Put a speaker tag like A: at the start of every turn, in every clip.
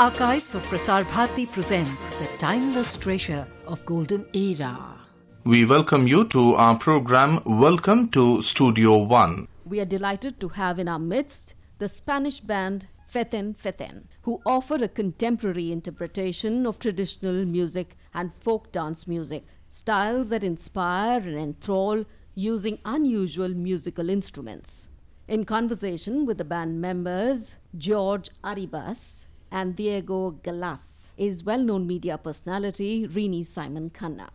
A: archives of Prasar Bharati presents the timeless treasure of golden era.
B: We welcome you to our program Welcome to Studio One.
C: We are delighted to have in our midst the Spanish band Feten Feten, who offer a contemporary interpretation of traditional music and folk dance music, styles that inspire and enthrall using unusual musical instruments. In conversation with the band members, Jorge Arribas and Diego Galaz is well-known media personality Rini Simon Khanna.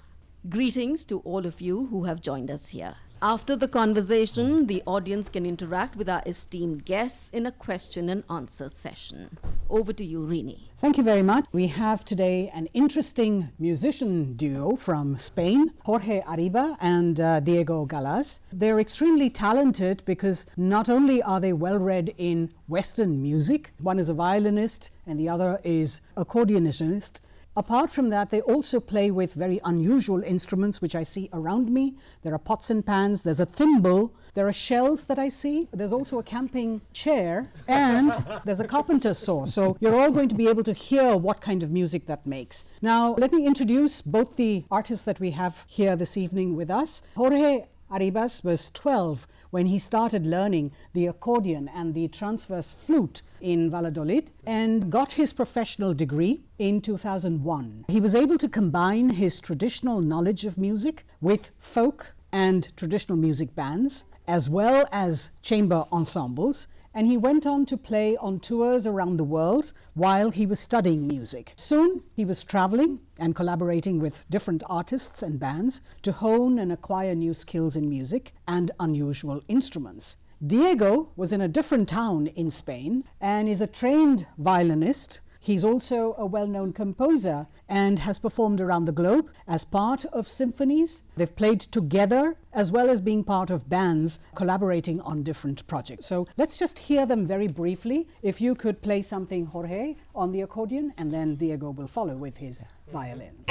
C: Greetings to all of you who have joined us here. After the conversation, the audience can interact with our esteemed guests in a question and answer session. Over to you, Rini.
D: Thank you very much. We have today an interesting musician duo from Spain, Jorge Arriba and Diego Galaz. They're extremely talented because not only are they well-read in Western music, one is a violinist and the other is accordionist. Apart from that, they also play with very unusual instruments, which I see around me. There are pots and pans, there's a thimble, there are shells that I see. There's also a camping chair, and there's a carpenter's saw. So you're all going to be able to hear what kind of music that makes. Now, let me introduce both the artists that we have here this evening with us. Jorge Arribas was 12 when he started learning the accordion and the transverse flute in Valladolid and got his professional degree in 2001. He was able to combine his traditional knowledge of music with folk and traditional music bands, as well as chamber ensembles, and he went on to play on tours around the world while he was studying music. Soon he was traveling and collaborating with different artists and bands to hone and acquire new skills in music and unusual instruments. Diego was in a different town in Spain and is a trained violinist. He's also a well-known composer and has performed around the globe as part of symphonies. They've played together as well as being part of bands collaborating on different projects. So let's just hear them very briefly. If you could play something, Jorge, on the accordion, and then Diego will follow with his violin.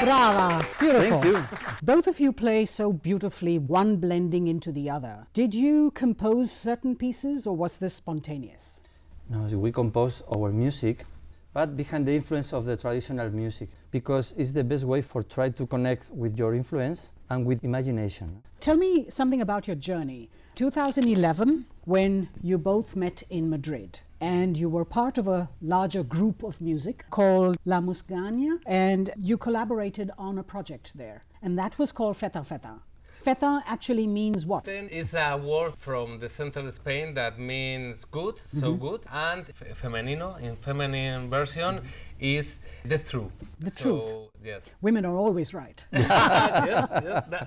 D: Brava! Beautiful.
E: Thank you.
D: Both of you play so beautifully, one blending into the other. Did you compose certain pieces or was this spontaneous?
E: No, we compose our music, but behind the influence of the traditional music, because it's the best way for try to connect with your influence and with imagination.
D: Tell me something about your journey. 2011, when you both met in Madrid, and you were part of a larger group of music called La Musgania, and you collaborated on a project there, and that was called Feten Feten. Feta actually means what?
F: It's a word from the central Spain that means good, so good, and femenino, in feminine version, is the truth.
D: The truth.
F: Yes.
D: Women are always right.
F: Yes,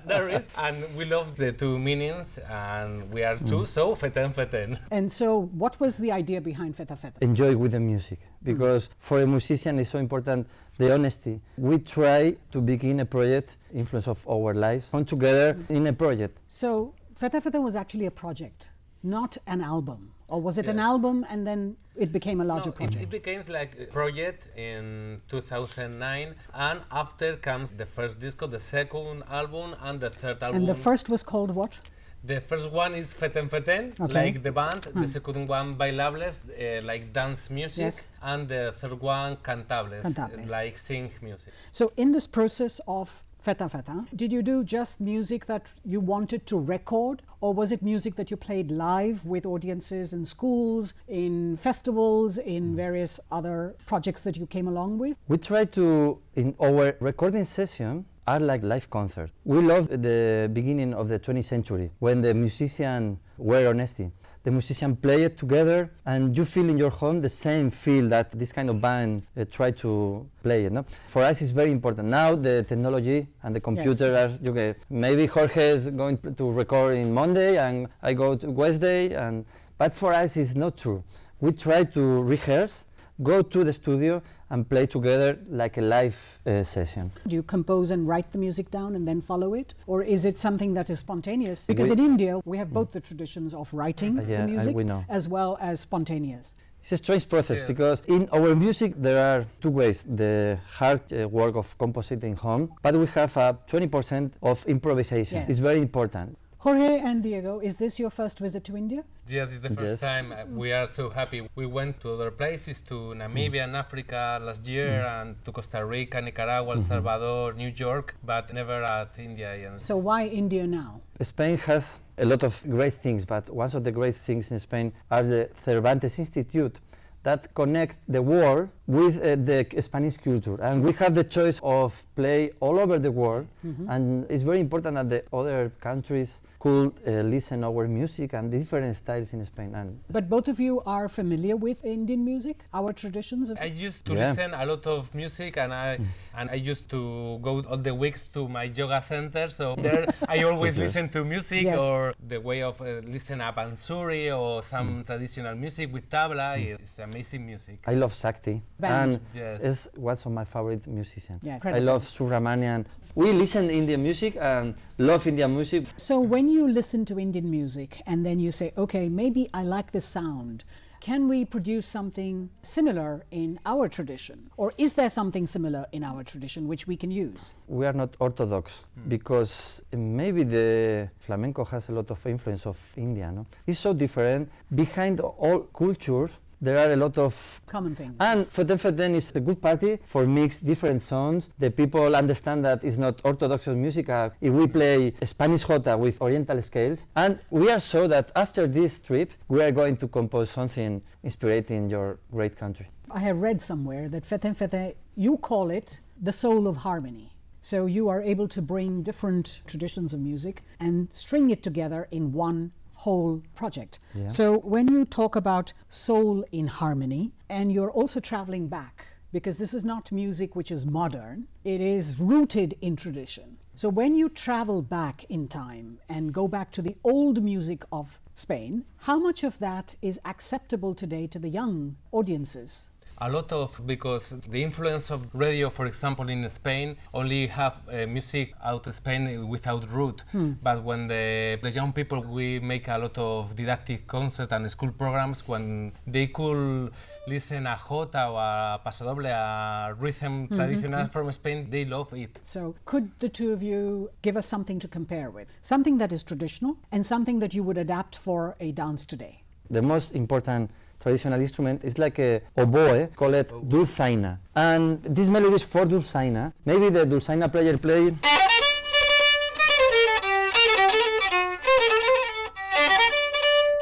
F: there is. And we love the two meanings, and we are two, so Feten Feten.
D: And so what was the idea behind Feten Feten?
E: Enjoy with the music, because for a musician it's so important the honesty. We try to begin a project, influence of our lives, come together in a project.
D: So Feten Feten was actually a project, not an album. Or was it an album and then it became a larger project?
F: It became like a project in 2009, and after comes the first disco, the second album, and the third album.
D: And the first was called what?
F: The first one is Feten Feten, like the band. The second one, Bailables, like dance music.
D: Yes.
F: And the third one, Cantables, like sing music.
D: So in this process of Feten Feten, did you do just music that you wanted to record, or was it music that you played live with audiences in schools, in festivals, in various other projects that you came along with?
E: We try to, in our recording session, are like live concerts. We love the beginning of the 20th century when the musicians were honesty. The musicians play it together and you feel in your home the same feel that this kind of band try to play it. No? For us it's very important. Now the technology and the computer are, okay, maybe Jorge is going to record in Monday and I go to Wednesday, but for us it's not true. We try to rehearse, go to the studio and play together like a live session.
D: Do you compose and write the music down and then follow it? Or is it something that is spontaneous? Because in India, we have both the traditions of writing the music as well as spontaneous.
E: It's a strange process because in our music there are two ways. The hard work of compositing home, but we have 20% of improvisation. It's very important.
D: Jorge and Diego, is this your first visit to India?
F: Yes, it's the first time. We are so happy. We went to other places, to Namibia and Africa last year, and to Costa Rica, Nicaragua, El Salvador, New York, but never at India.
D: So why India now?
E: Spain has a lot of great things, but one of the great things in Spain are the Cervantes Institute that connect the world with the Spanish culture. And we have the choice of play all over the world, and it's very important that the other countries could listen our music and different styles in Spain.
D: But both of you are familiar with Indian music, our traditions?
F: I used to listen a lot of music, and I used to go all the weeks to my yoga center, so there I always listen to music, or the way of listen a bansuri or some traditional music with tabla. It's amazing music.
E: I love Sakti, and is one of my favorite musicians. I love Subramanian. We listen Indian music and love Indian music.
D: So when you listen to Indian music and then you say, okay, maybe I like this sound, can we produce something similar in our tradition? Or is there something similar in our tradition which we can use?
E: We are not orthodox because maybe the flamenco has a lot of influence of India. No? It's so different. Behind all cultures, there are a lot of
D: common things.
E: And Feten Feten is a good party for mix different songs. The people understand that it's not orthodox music. If we play Spanish jota with oriental scales, and we are sure that after this trip we are going to compose something inspired in your great country.
D: I have read somewhere that Feten Feten, you call it the soul of harmony. So you are able to bring different traditions of music and string it together in one whole project. So when you talk about soul in harmony, and you're also traveling back, because this is not music which is modern, it is rooted in tradition. So when you travel back in time and go back to the old music of Spain, how much of that is acceptable today to the young audiences?
F: A lot of, because the influence of radio, for example, in Spain, only have music out of Spain without root. But when the young people, we make a lot of didactic concerts and school programs, when they could listen a jota or a pasodoble, a rhythm traditional from Spain, they love it.
D: So could the two of you give us something to compare with? Something that is traditional and something that you would adapt for a dance today?
E: The most important traditional instrument is like a oboe, call it dulzaina. And this melody is for dulzaina. Maybe the dulzaina player play.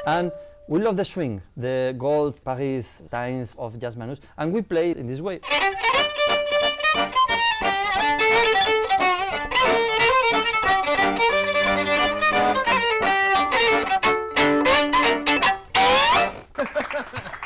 E: And we love the swing, the gold Paris signs of jazz manus, and we play it in this way.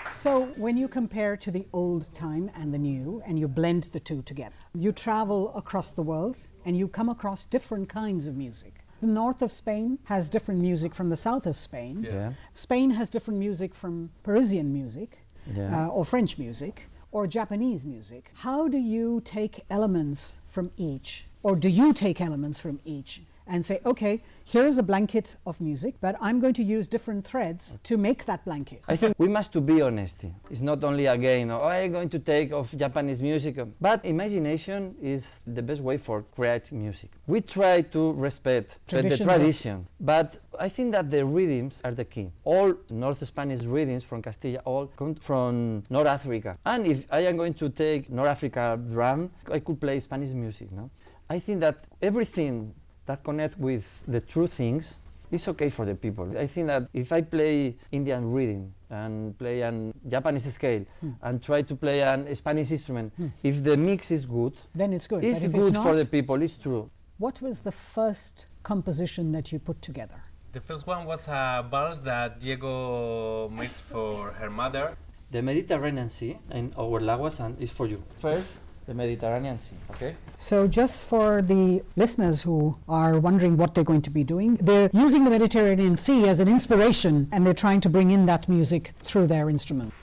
D: So when you compare to the old time and the new, and you blend the two together, you travel across the world and you come across different kinds of music. The north of Spain has different music from the south of Spain. Spain has different music from Parisian music, or French music, or Japanese music. How do you take elements from each, or do you take elements from each and say, okay, here is a blanket of music, but I'm going to use different threads to make that blanket?
E: I think we must to be honest. It's not only a game, oh, I'm going to take of Japanese music, but imagination is the best way for creating music. We try to respect the tradition, but I think that the rhythms are the key. All North Spanish rhythms from Castilla all come from North Africa. And if I am going to take North Africa drum, I could play Spanish music, no? I think that everything that connect with the true things it's okay for the people. I think that if I play Indian rhythm and play an Japanese scale and try to play an Spanish instrument, if the mix is good,
D: then it's good.
E: it's
D: But if
E: good
D: it's
E: for
D: not,
E: the people, it's true.
D: What was the first composition that you put together?
F: The first one was a waltz that Diego made for her mother.
E: The Mediterranean Sea in our language is for you. First, the Mediterranean Sea, okay?
D: So just for the listeners who are wondering what they're going to be doing, they're using the Mediterranean Sea as an inspiration and they're trying to bring in that music through their instrument.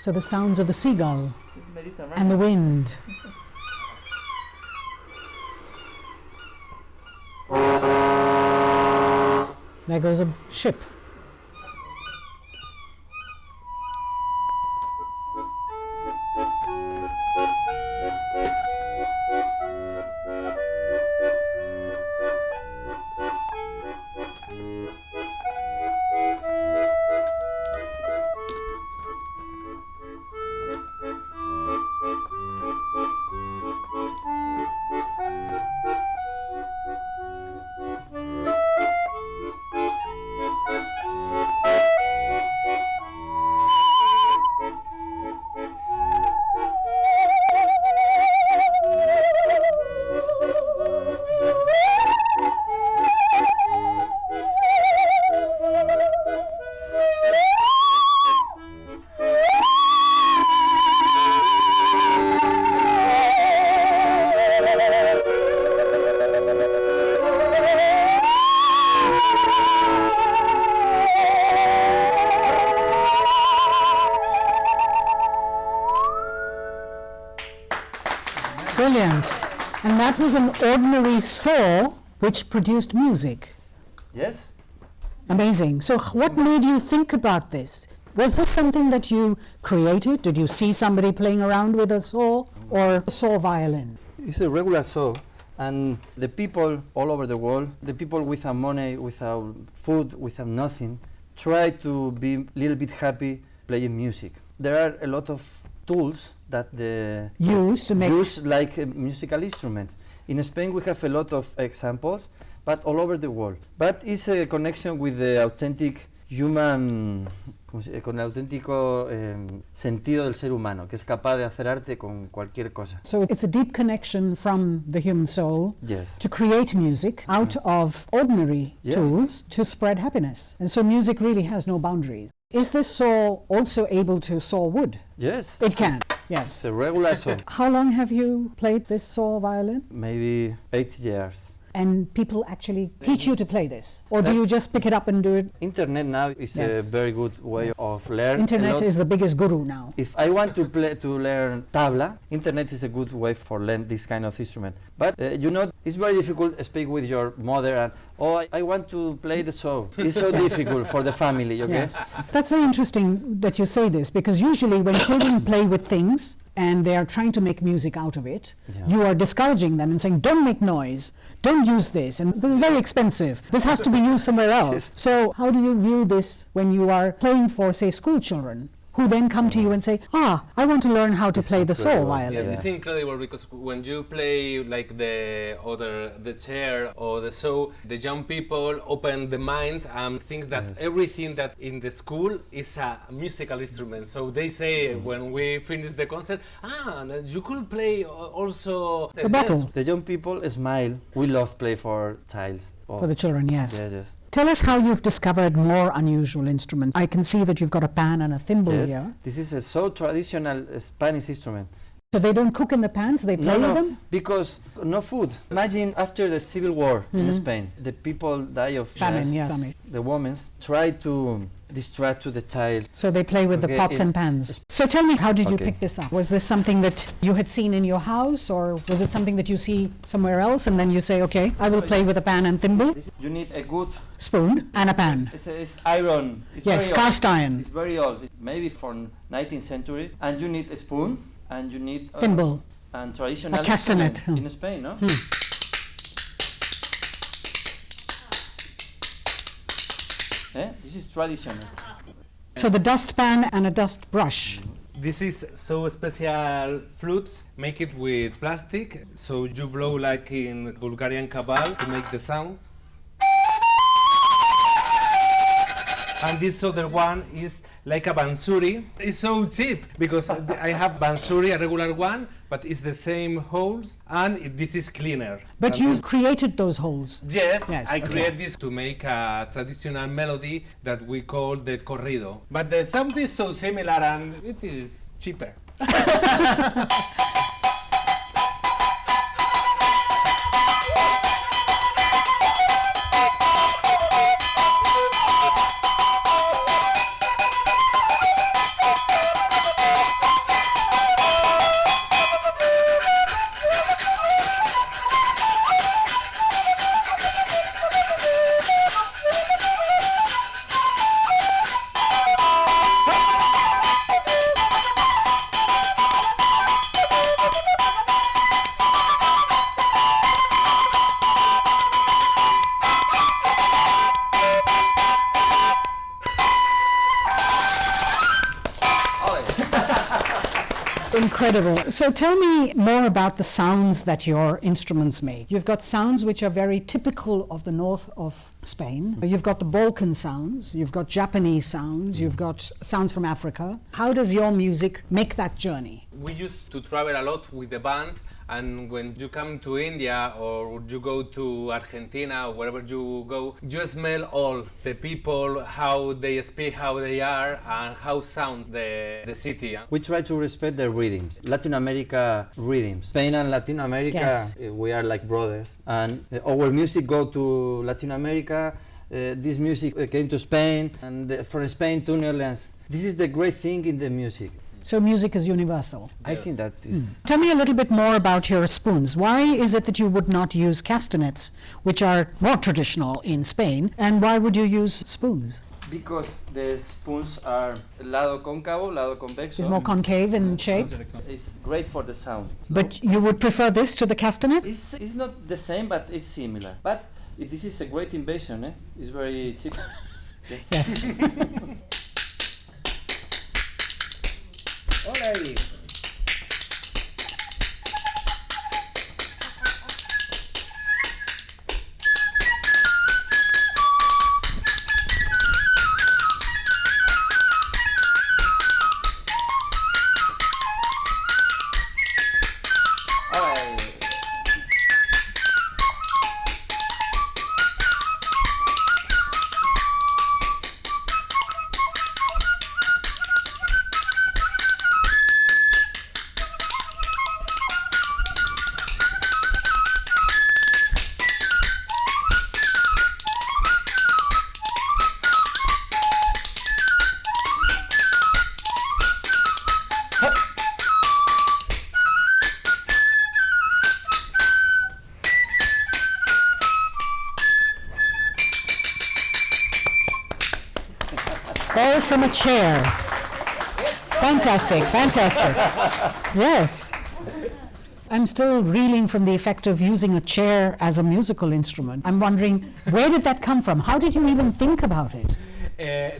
D: So the sounds of the seagull and the wind. There goes a ship. Brilliant. And that was an ordinary saw which produced music.
E: Yes?
D: Amazing. So what made you think about this? Was this something that you created? Did you see somebody playing around with a saw or a saw violin?
E: It's a regular saw, and the people all over the world, the people without money, without food, without nothing, try to be a little bit happy playing music. There are a lot of tools that the
D: Used to make
E: use like musical instruments. In Spain we have a lot of examples, but all over the world. But it's a connection with the authentic human, con el auténtico sentido del ser humano, que es capaz de hacer arte con cualquier cosa.
D: So it's a deep connection from the human soul
E: Yes.
D: to create music out of ordinary
E: Yeah.
D: tools to spread happiness. And so music really has no boundaries. Is this saw also able to saw wood?
E: Yes.
D: It can,
E: It's
D: yes.
E: a regular saw.
D: How long have you played this saw violin?
E: Maybe 8 years.
D: And people actually teach you to play this? Or do you just pick it up and do it?
E: Internet now is a
D: Yes.
E: very good way of learning.
D: Internet is the biggest guru now.
E: If I want to learn tabla, internet is a good way for learn this kind of instrument. But you know, it's very difficult to speak with your mother and I want to play the saw. It's so difficult for the family. Okay.
D: Yes. That's very interesting that you say this, because usually when children play with things and they are trying to make music out of it,
E: Yeah.
D: you are discouraging them and saying, don't make noise, don't use this, and this is very expensive. This has to be used somewhere else. So how do you view this when you are playing for, say, school children, who then come to you and say, I want to learn how to play the saw
E: incredible.
D: violin?
F: Yeah, it's incredible because when you play like the chair or the saw, the young people open the mind and think that everything that in the school is a musical instrument. So they say when we finish the concert, you could play also
D: The bottle.
E: The young people smile. We love play for child.
D: For the children, yes.
E: Yes, yes.
D: Tell us how you've discovered more unusual instruments. I can see that you've got a pan and a thimble
E: Yes.
D: here.
E: This is a so traditional Spanish instrument.
D: So they don't cook in the pans, they play with them?
E: because no food. Imagine after the Civil War in Spain, the people die of
D: Famine,
E: stress.
D: yeah. Famine.
E: The women try to distract to the child.
D: So they play with the
E: Okay,
D: pots
E: in-
D: and pans. So tell me, how did you
E: Okay.
D: pick this up? Was this something that you had seen in your house, or was it something that you see somewhere else and then you say, okay, I will play with a pan and thimble,
E: You need a good.
D: spoon and a pan?
E: It's iron. It's
D: Yes,
E: very old.
D: cast iron.
E: It's very old. Maybe from 19th century. And you need a spoon and you need
D: Thimble.
E: and traditional
D: A castanet,
E: instrument in Spain, no? This is traditional.
D: So the dustpan and a dust brush.
F: This is so special flutes, make it with plastic, so you blow like in Bulgarian cabal to make the sound. And this other one is like a bansuri. It's so cheap because I have bansuri, a regular one, but it's the same holes, and this is cleaner.
D: But you created those holes.
F: Yes, I
D: okay.
F: created this to make a traditional melody that we call the corrido. But the sound is so similar and it is cheaper.
D: Incredible. So tell me more about the sounds that your instruments make. You've got sounds which are very typical of the north of Spain. You've got the Balkan sounds, you've got Japanese sounds, you've got sounds from Africa. How does your music make that journey?
F: We used to travel a lot with the band, and when you come to India or you go to Argentina or wherever you go, you smell all the people, how they speak, how they are, and how sound the city.
E: We try to respect the rhythms, Latin America rhythms. Spain and Latin America,
D: Yes.
E: We are like brothers, and our music go to Latin America. This music came to Spain, and from Spain to New Orleans. This is the great thing in the music.
D: So music is universal.
E: I think that is.
D: Tell me a little bit more about your spoons. Why is it that you would not use castanets, which are more traditional in Spain, and why would you use spoons?
E: Because the spoons are lado cóncavo, lado convexo.
D: It's more concave in shape,
E: It's great for the sound.
D: but you would prefer this to the castanet?
E: It's not the same, but it's similar. But this is a great invention. It's very cheap.
D: Yes.
F: Alrighty.
D: All from a chair. Fantastic, fantastic. Yes. I'm still reeling from the effect of using a chair as a musical instrument. I'm wondering, where did that come from? How did you even think about it?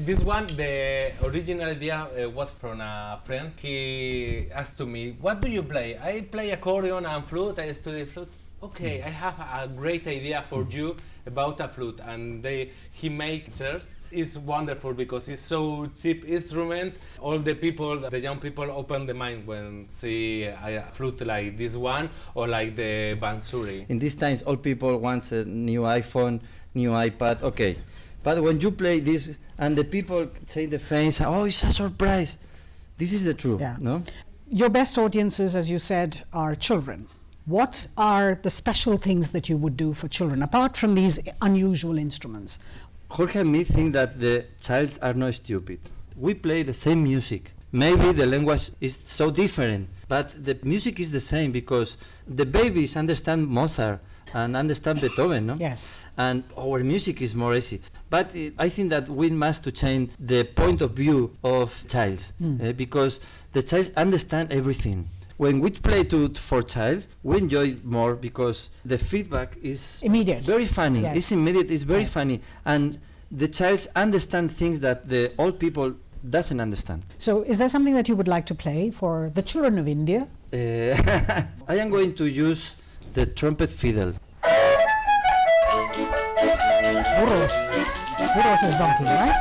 F: This one, the original idea was from a friend. He asked to me, what do you play? I play accordion and flute, I study flute. Okay, I have a great idea for you about a flute, and he makes chairs. It's wonderful because it's so cheap instrument. All the people, the young people, open the mind when see a flute like this one or like the bansuri.
E: In these times, all people want a new iPhone, new iPad. Okay, but when you play this and the people say the fans, oh, it's a surprise. This is the truth,
D: Yeah.
E: no?
D: Your best audiences, as you said, are children. What are the special things that you would do for children, apart from these unusual instruments?
E: Jorge and me think that the child are not stupid. We play the same music. Maybe the language is so different, but the music is the same because the babies understand Mozart and understand Beethoven, no?
D: Yes.
E: And our music is more easy. But I think that we must to change the point of view of child because the child understand everything. When we play for child, we enjoy more because the feedback is
D: Immediate.
E: very funny.
D: Yes.
E: It's immediate. It's very
D: Yes.
E: funny, and the child understand things that the old people doesn't understand.
D: So is there something that you would like to play for the children of India?
E: I am going to use the trumpet fiddle.
D: Burros. Burros is donkey, right?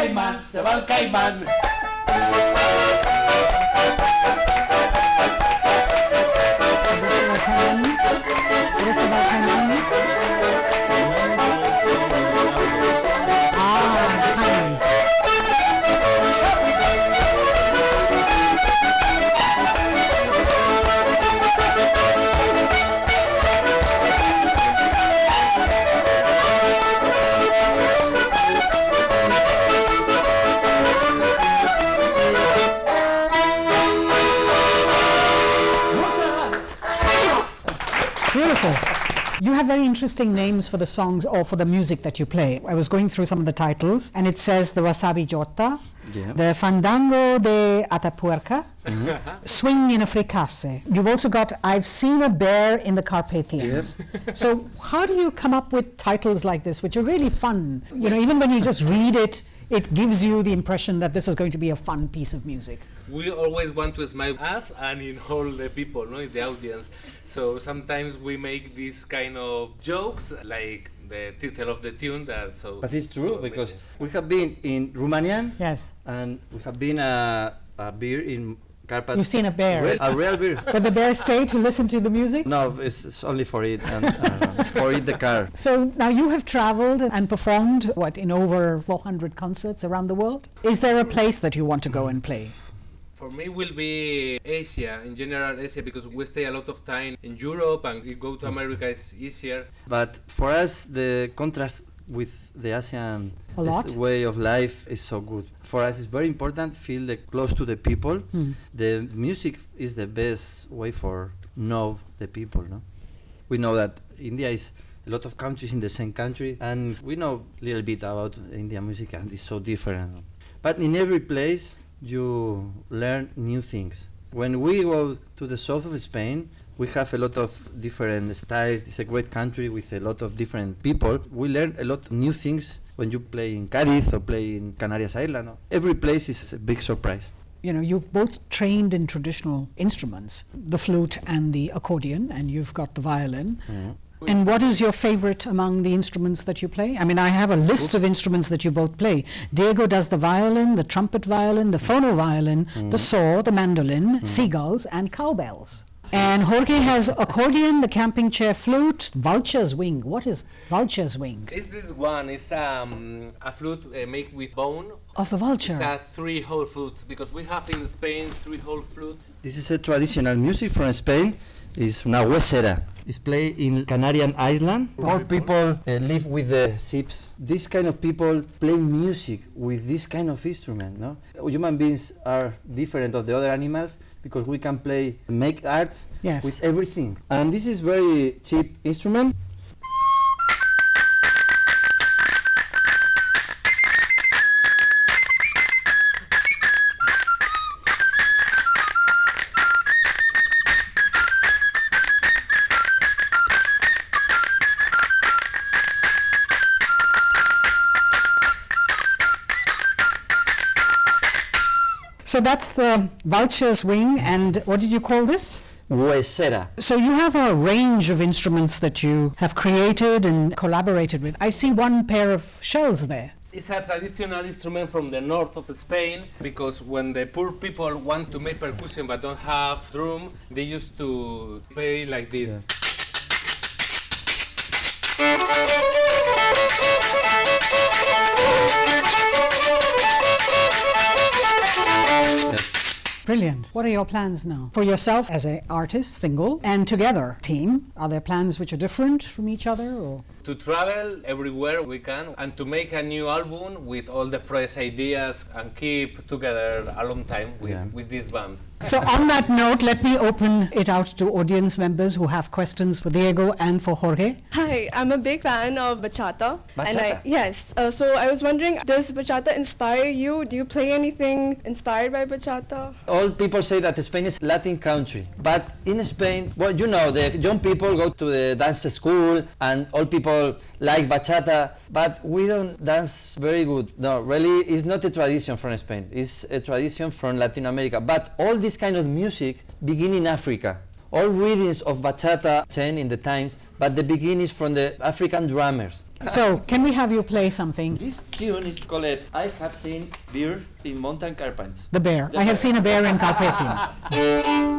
F: caimán, se va el caimán.
D: You have very interesting names for the songs or for the music that you play. I was going through some of the titles, and it says the Wasabi Jota, the Fandango de Atapuerca, Swing in a Fricasse. You've also got I've Seen a Bear in the Carpathians. So how do you come up with titles like this, which are really fun? You know, even when you just read it, it gives you the impression that this is going to be a fun piece of music.
F: We always want to smile us and in all the people, no, in the audience. So sometimes we make these kind of jokes, like the title of the tune.
E: But it's true, because we have been in Romanian,
D: yes,
E: and we have been a beer in Carpathians.
D: You've seen a bear.
E: A real beer.
D: But the bear stayed to listen to the music?
E: No, it's only for it, and for it the car.
D: So now you have traveled and performed, in over 400 concerts around the world? Is there a place that you want to go and play?
F: For me will be Asia, in general Asia, because we stay a lot of time in Europe and we go to America is easier.
E: But for us, the contrast with the Asian way of life is so good. For us, it's very important feel close to the people. The music is the best way for know the people. No? We know that India is a lot of countries in the same country, and we know a little bit about Indian music, and it's so different. But in every place, you learn new things. When we go to the south of Spain, we have a lot of different styles. It's a great country with a lot of different people. We learn a lot of new things when you play in Cádiz or play in Canarias Island. Every place is a big surprise.
D: You know, you've both trained in traditional instruments, the flute and the accordion, and you've got the violin. And what is your favorite among the instruments that you play? I mean, I have a list of instruments that you both play. Diego does the violin, the trumpet violin, the phono violin, the saw, the mandolin, seagulls, and cowbells. And Jorge has accordion, the camping chair flute, vulture's wing. What is vulture's wing?
F: It's this one. It's a flute made with bone.
D: Of the vulture?
F: It's a 3-hole flute, because we have in Spain 3-hole flute.
E: This is a traditional music from Spain. It's una huesera. It's played in Canarian Island. More people live with the ships. This kind of people play music with this kind of instrument. No, human beings are different of the other animals because we can make art with everything. And this is very cheap instrument.
D: So that's the vulture's wing, and what did you call this?
E: Huesera.
D: So you have a range of instruments that you have created and collaborated with. I see one pair of shells there.
F: It's a traditional instrument from the north of Spain, because when the poor people want to make percussion but don't have drum, they used to play like this. Yeah.
D: Brilliant. What are your plans now? For yourself as an artist, single, and together, team, are there plans which are different from each other? Or?
F: To travel everywhere we can and to make a new album with all the fresh ideas and keep together a long time with this band.
D: So on that note, let me open it out to audience members who have questions for Diego and for Jorge.
G: Hi, I'm a big fan of bachata.
E: Bachata?
G: Yes. So I was wondering, does bachata inspire you? Do you play anything inspired by bachata?
E: All people say that Spain is a Latin country. But in Spain, well, you know, the young people go to the dance school and all people like bachata, but we don't dance very good. No, really, it's not a tradition from Spain. It's a tradition from Latin America. But all this kind of music begin in Africa. all readings of bachata 10 in the times, but the beginning is from the African drummers.
D: So, can we have you play something?
E: This tune is called I Have Seen Bear in Mountain Carpets.
D: The bear. I have seen a bear in Carpathian.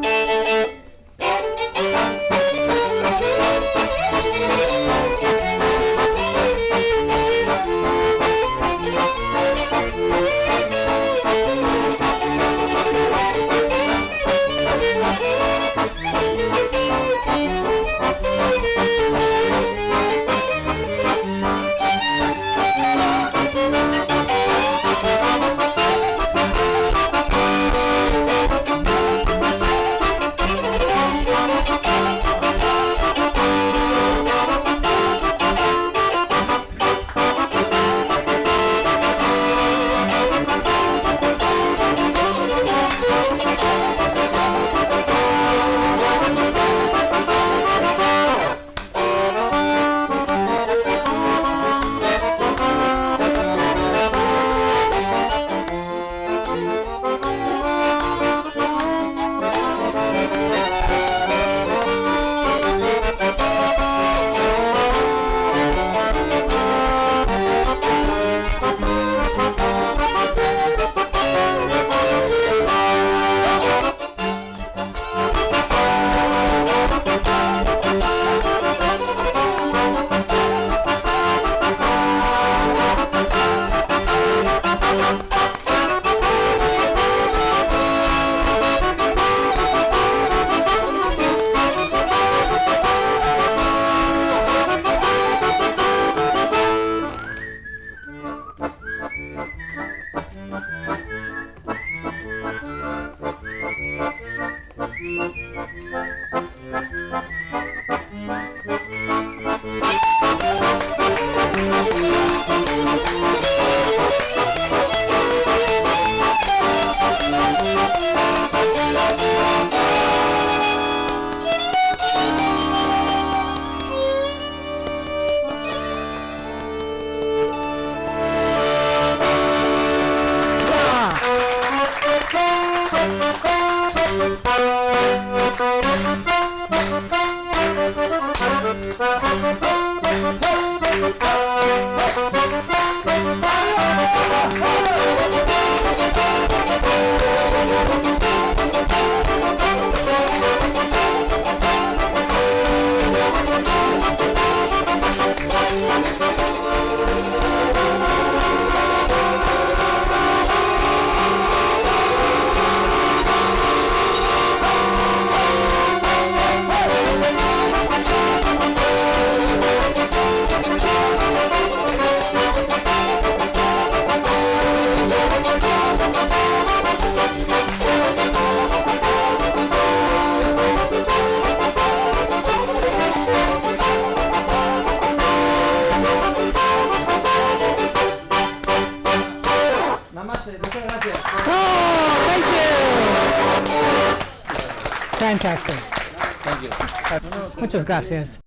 D: Fantastic.
E: Thank you.
D: Muchas gracias.